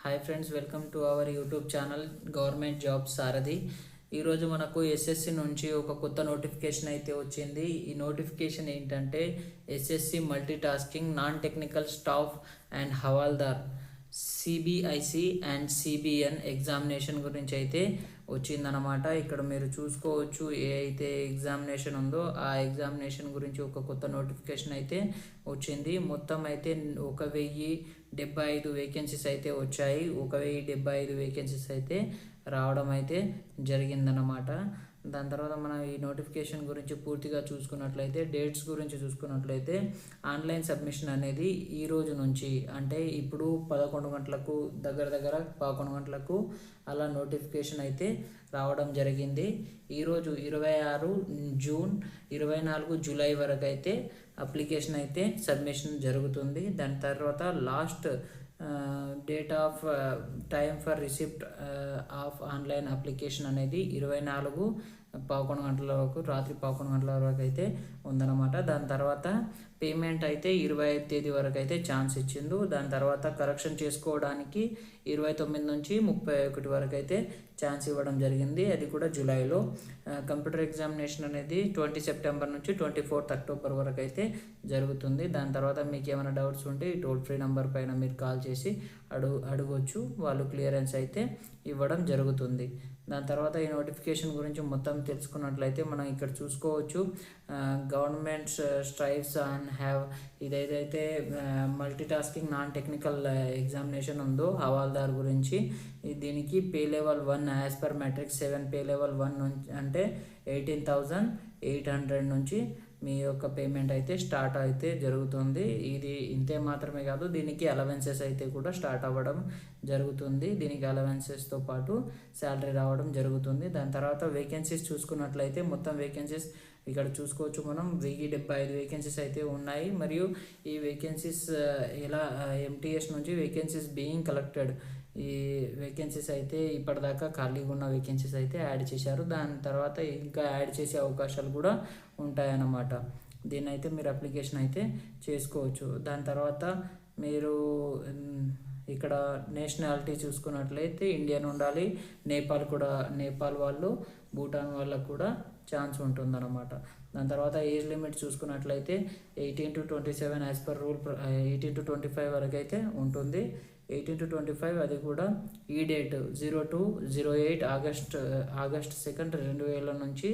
Hi friends, welcome to our YouTube channel government job Sarathi. ఈరోజు మనకు SSC నుంచి ఒక కొత్త నోటిఫికేషన్ అయితే వచ్చింది. ఈ నోటిఫికేషన్ ఏంటంటే SSC multi tasking non technical staff and హవాల్దార్ సిబిఐసి అండ్ సిబిఎన్ ఎగ్జామినేషన్ గురించి అయితే వచ్చిందనమాట. ఇక్కడ మీరు చూసుకోవచ్చు, ఏ అయితే ఎగ్జామినేషన్ ఉందో ఆ ఎగ్జామినేషన్ గురించి ఒక కొత్త నోటిఫికేషన్ అయితే వచ్చింది. మొత్తం అయితే 1075 వేకెన్సీస్ అయితే వచ్చాయి. 1075 వేకెన్సీస్ అయితే రావడం అయితే జరిగిందనమాట. దాని తర్వాత మనం ఈ నోటిఫికేషన్ గురించి పూర్తిగా చూసుకున్నట్లయితే, డేట్స్ గురించి చూసుకున్నట్లయితే ఆన్లైన్ సబ్మిషన్ అనేది ఈ రోజు నుంచి, అంటే ఇప్పుడు 11 గంటలకు దగ్గర 11 గంటలకు అలా నోటిఫికేషన్ అయితే రావడం జరిగింది. ఈరోజు 26 జూన్ 24 జూలై వరకు అయితే అప్లికేషన్ అయితే సబ్మిషన్ జరుగుతుంది. దాని తర్వాత last date of time for receipt of online application అనేది 24 11 గంటల వరకు, రాత్రి 11 గంటల వరకు అయితే ఉందన్నమాట. దాని తర్వాత పేమెంట్ అయితే 25 తేదీ వరకు అయితే ఛాన్స్ ఇచ్చిండు. దాని తర్వాత కరెక్షన్ చేసుకోవడానికి 29 నుంచి 31 వరకు అయితే ఛాన్స్ ఇవ్వడం జరిగింది, అది కూడా జూలైలో. కంప్యూటర్ ఎగ్జామినేషన్ అనేది 20 సెప్టెంబర్ నుంచి 24 అక్టోబర్ వరకు అయితే జరుగుతుంది. దాని తర్వాత మీకు ఏమైనా డౌట్స్ ఉంటే ఈ టోల్ ఫ్రీ నెంబర్ పైన మీరు కాల్ చేసి అడగవచ్చు, వాళ్ళు క్లియరెన్స్ అయితే ఇవ్వడం జరుగుతుంది. దాని తర్వాత ఈ నోటిఫికేషన్ గురించి మొత్తం తెలుసుకున్నట్లయితే మనం ఇక్కడ చూసుకోవచ్చు, గవర్నమెంట్ స్ట్రైవ్స్ అండ్ హ్యావ్ ఇదైతే multi tasking non technical examination ఉందో హవాల్దార్ గురించి, దీనికి pay level 1 as per matrix 7 pay level 1 నుంచి అంటే 18,800 నుంచి మీ యొక్క పేమెంట్ అయితే స్టార్ట్ అయితే జరుగుతుంది. ఇది ఇంతే మాత్రమే కాదు, దీనికి అలవెన్సెస్ అయితే కూడా స్టార్ట్ అవ్వడం జరుగుతుంది. దీనికి అలవెన్సెస్తో పాటు శాలరీ రావడం జరుగుతుంది. దాని తర్వాత వేకెన్సీస్ చూసుకున్నట్లయితే మొత్తం వేకెన్సీస్ ఇక్కడ చూసుకోవచ్చు మనం, 1075 వేకెన్సీస్ అయితే ఉన్నాయి. మరియు ఈ వేకెన్సీస్ ఎలా ఎంటీఎస్ నుంచి వేకెన్సీస్ బీయింగ్ కలెక్టెడ్, ఈ వేకెన్సీస్ అయితే ఇప్పటిదాకా ఖాళీగా ఉన్న వేకెన్సీస్ అయితే యాడ్ చేశారు. దాని తర్వాత ఇంకా యాడ్ చేసే అవకాశాలు కూడా ఉంటాయన్నమాట. దీన్ని అయితే మీరు అప్లికేషన్ అయితే చేసుకోవచ్చు. దాని తర్వాత మీరు ఇక్కడ నేషనాలిటీ చూసుకున్నట్లయితే ఇండియన్ ఉండాలి, నేపాల్ వాళ్ళు, భూటాన్ వాళ్ళకు కూడా ఛాన్స్ ఉంటుందన్నమాట. దాని తర్వాత ఏజ్ లిమిట్ చూసుకున్నట్లయితే 18 to 27 as per rule 18 to 25 వరకు అయితే ఉంటుంది. 18 to 25 అది కూడా ఈ డేట్ 02/08 ఆగస్ట్ 2 2000 నుంచి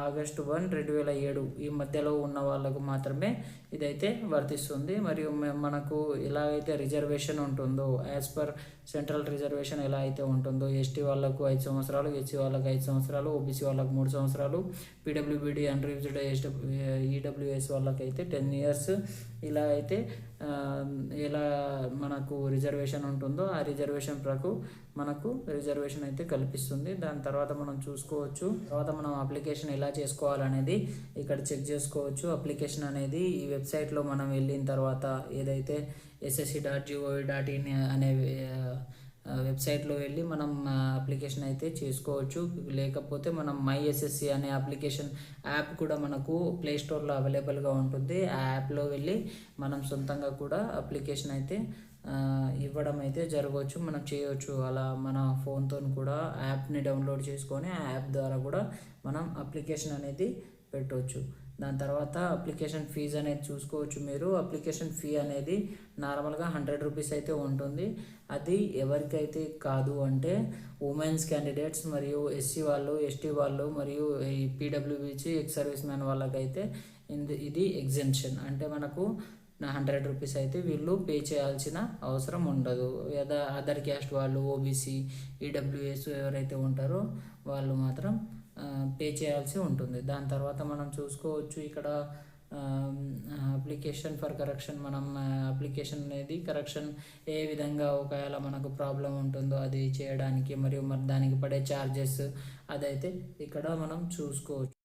ఆగస్టు 1 2007 ఈ మధ్యలో ఉన్న వాళ్ళకు మాత్రమే ఇదైతే వర్తిస్తుంది. మరియు మనకు ఎలా అయితే రిజర్వేషన్ ఉంటుందో, యాజ్ పర్ సెంట్రల్ రిజర్వేషన్ ఎలా అయితే ఉంటుందో, ఎస్టీ వాళ్ళకు 5 సంవత్సరాలు, ఎస్సీ వాళ్ళకు 5 సంవత్సరాలు, ఓబీసీ వాళ్ళకు 3 సంవత్సరాలు, పీడబ్ల్యూబీడీ అన్రిజర్వ్డ్ ఈడబ్ల్యూఎస్ వాళ్ళకైతే 10 years, ఇలా అయితే ఎలా మనకు రిజర్వేషన్ ఉంటుందో ఆ రిజర్వేషన్ మనకు రిజర్వేషన్ అయితే కల్పిస్తుంది. దాని తర్వాత మనం చూసుకోవచ్చు, తర్వాత మనం అప్లికేషన్ ఎలా చేసుకోవాలనేది ఇక్కడ చెక్ చేసుకోవచ్చు. అప్లికేషన్ అనేది ఈ వెబ్సైట్లో మనం వెళ్ళిన తర్వాత ఏదైతే ssc.gov.in అనే వెబ్సైట్లో వెళ్ళి మనం అప్లికేషన్ అయితే చేసుకోవచ్చు. లేకపోతే మనం మై ఎస్ఎస్సి అనే అప్లికేషన్ యాప్ కూడా మనకు ప్లేస్టోర్లో అవైలబుల్గా ఉంటుంది. ఆ యాప్లో వెళ్ళి మనం సొంతంగా కూడా అప్లికేషన్ అయితే ఇవ్వడం అయితే జరగవచ్చు, మనం చేయవచ్చు. అలా మన ఫోన్తో కూడా యాప్ని డౌన్లోడ్ చేసుకొని ఆ యాప్ ద్వారా కూడా మనం అప్లికేషన్ అనేది పెట్టవచ్చు. దాని తర్వాత అప్లికేషన్ ఫీజు అనేది చూసుకోవచ్చు మీరు. అప్లికేషన్ ఫీ అనేది నార్మల్గా 100 రూపీస్ అయితే ఉంటుంది. అది ఎవరికైతే కాదు అంటే ఉమెన్స్ క్యాండిడేట్స్ మరియు ఎస్సీ వాళ్ళు, ఎస్టీ వాళ్ళు మరియు ఈ పీడబ్ల్యూబీసీ ఎక్స్ సర్వీస్ మ్యాన్ వాళ్ళకైతే ఇది ఎగ్జెంప్షన్, అంటే మనకు 100 రూపీస్ అయితే వీళ్ళు పే చేయాల్సిన అవసరం ఉండదు. అదర్ క్యాస్ట్ వాళ్ళు, ఓబీసీ, ఈడబ్ల్యూఎస్ ఎవరైతే ఉంటారో వాళ్ళు మాత్రం పే చేయాల్సి ఉంటుంది. దాని తర్వాత మనం చూసుకోవచ్చు ఇక్కడ అప్లికేషన్ ఫర్ కరెక్షన్, మనం అప్లికేషన్ అనేది కరెక్షన్ ఏ విధంగా ఒకవేళ మనకు ప్రాబ్లం ఉంటుందో అది చేయడానికి మరియు మరి దానికి పడే ఛార్జెస్ అదైతే ఇక్కడ మనం చూసుకోవచ్చు.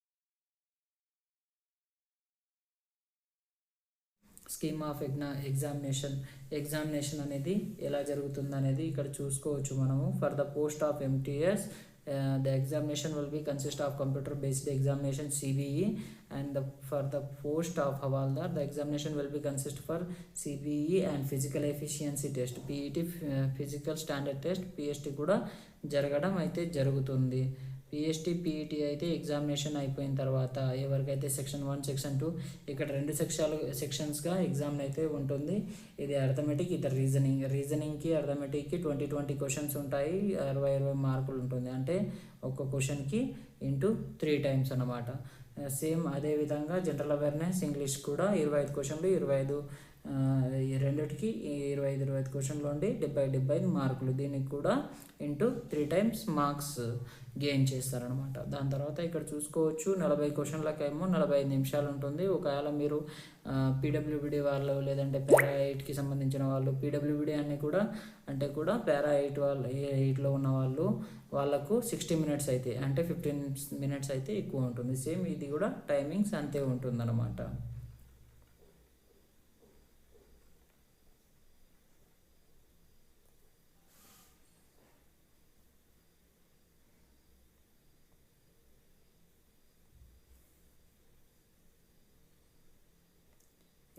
స్కీమ్ ఆఫ్ ఎగ్జామినేషన్ అనేది ఎలా జరుగుతుంది అనేది ఇక్కడ చూసుకోవచ్చు మనము. For the post of MTS The examination will be consist of computer based examination CBE, and for the post of Havaldar the examination will be consist for CBE and physical efficiency test, PET physical standard test, PST కూడా జరగడం అయితే జరుగుతుంది. PET అయితే examination అయిపోయిన తర్వాత ఎవరికైతే section 1 section 2 ఇక్కడ 2 సెక్షన్స్గా exam అయితే ఉంటుంది. ఇది అర్థమెటిక్, ఇది రీజనింగ్కి అర్థమెటిక్కి 20 క్వశ్చన్స్ ఉంటాయి, 60 మార్కులు ఉంటుంది. అంటే ఒక్క క్వశ్చన్కి ఇంటూ 3 టైమ్స్ అన్నమాట. సేమ్ అదేవిధంగా జనరల్ అవేర్నెస్ ఇంగ్లీష్ కూడా 25 క్వశ్చన్లు, 25 రెండిటికి 25 క్వశ్చన్లు ఉండి 70 మార్కులు. దీనికి కూడా ఇంటూ 3 టైమ్స్ మార్క్స్ గెయిన్ చేస్తారనమాట. దాని తర్వాత ఇక్కడ చూసుకోవచ్చు 40 క్వశ్చన్లకేమో 45 నిమిషాలు ఉంటుంది. ఒకవేళ మీరు పీడబ్ల్యూబీడీ వాళ్ళు లేదంటే పారా 8కి సంబంధించిన వాళ్ళు, పీడబ్ల్యూబీడీ అని కూడా అంటే కూడా పారా 8లో ఉన్న వాళ్ళకు 60 మినిట్స్ అయితే అంటే 15 మినిట్స్ అయితే ఎక్కువ ఉంటుంది. సేమ్ ఇది కూడా టైమింగ్స్ అంతే ఉంటుందన్నమాట.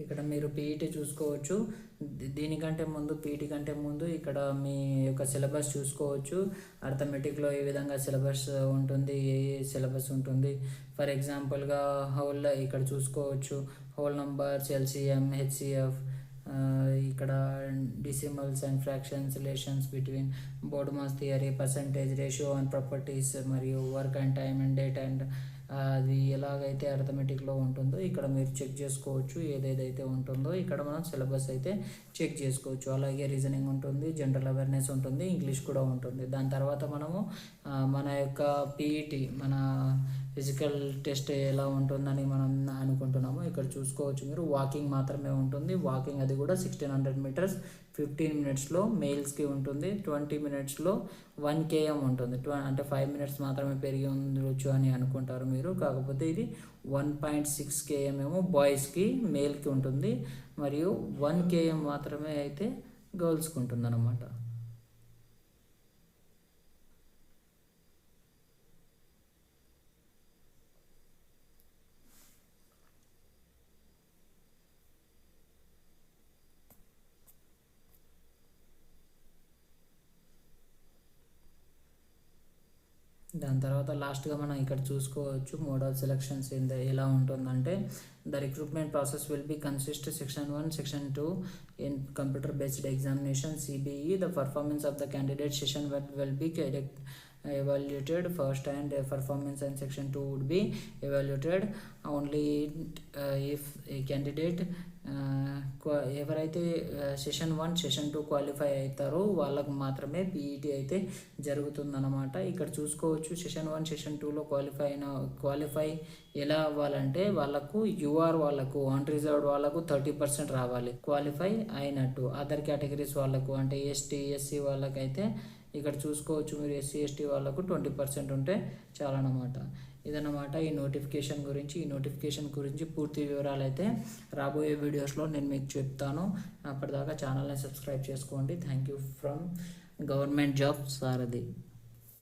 ఇక్కడ మీరు పీఈటీ చూసుకోవచ్చు. దీనికంటే ముందు పీఈటీ కంటే ముందు ఇక్కడ మీ యొక్క సిలబస్ చూసుకోవచ్చు. అర్థమెటిక్లో ఏ విధంగా సిలబస్ ఉంటుంది, ఏ సిలబస్ ఉంటుంది. ఫర్ ఎగ్జాంపుల్గా హోల్ ఇక్కడ చూసుకోవచ్చు. హోల్ నంబర్స్, LCM, HCF, ఇక్కడ decimals and fractions, relations between BODMAS theory, percentage, ratio and properties, మరియు work and time and date and అది ఎలాగైతే అర్థమెటిక్లో ఉంటుందో ఇక్కడ మీరు చెక్ చేసుకోవచ్చు. ఏదేదైతే ఉంటుందో ఇక్కడ మనం సిలబస్ అయితే చెక్ చేసుకోవచ్చు. అలాగే రీజనింగ్ ఉంటుంది, జనరల్ అవేర్నెస్ ఉంటుంది, ఇంగ్లీష్ కూడా ఉంటుంది. దాని తర్వాత మనము మన యొక్క పీఈటీ, మన ఫిజికల్ టెస్ట్ ఎలా ఉంటుందని మనం అనుకుంటున్నాము. ఇక్కడ చూసుకోవచ్చు మీరు వాకింగ్ మాత్రమే ఉంటుంది. వాకింగ్ అది కూడా 1600 మీటర్స్ 15 మినిట్స్లో మేల్స్కి ఉంటుంది. 20 మినిట్స్లో 1 km ఉంటుంది. అంటే 5 మినిట్స్ మాత్రమే పెరిగి ఉండవచ్చు అని అనుకుంటారు మీరు. కాకపోతే ఇది 1.6 km ఏమో బాయ్స్కి, మేల్కి ఉంటుంది. మరియు 1 km మాత్రమే అయితే గర్ల్స్కి ఉంటుంది అన్నమాట. దాని తర్వాత లాస్ట్గా మనం ఇక్కడ చూసుకోవచ్చు మోడ్ ఆఫ్ సెలెక్షన్స్ ఎలా ఉంటుందంటే the recruitment process will be consist section 1 section 2 in computer based examination CBE. The performance of the candidate session will be evaluated first, and performance and section 2 would be evaluated only if a candidate ఎవరైతే session 1 session 2 qualify అవుతారో వాళ్ళకు మాత్రమే PET అయితే జరుగుతుందన్నమాట. ఇక్కడ చూసుకోవచ్చు session 1 session 2లో qualify ఎలా అవ్వాలంటే వాళ్ళకు యూఆర్ వాళ్ళకు అన్రిజర్వ్డ్ వాళ్ళకు 30% రావాలి క్వాలిఫై అయినట్టు. అదర్ కేటగిరీస్ వాళ్ళకు అంటే ఎస్టీ ఎస్సీ వాళ్ళకైతే ఇక్కడ చూసుకోవచ్చు మీరు SC ST వాళ్ళకు 20% ఉంటే చాలన్నమాట. ఇదన్నమాట ఈ నోటిఫికేషన్ గురించి పూర్తి వివరాలు అయితే రాబోయే వీడియోస్లో నేను మీకు చెప్తాను. అప్పటిదాకా ఛానల్ని సబ్స్క్రైబ్ చేసుకోండి. Thank you from government job Sarathi.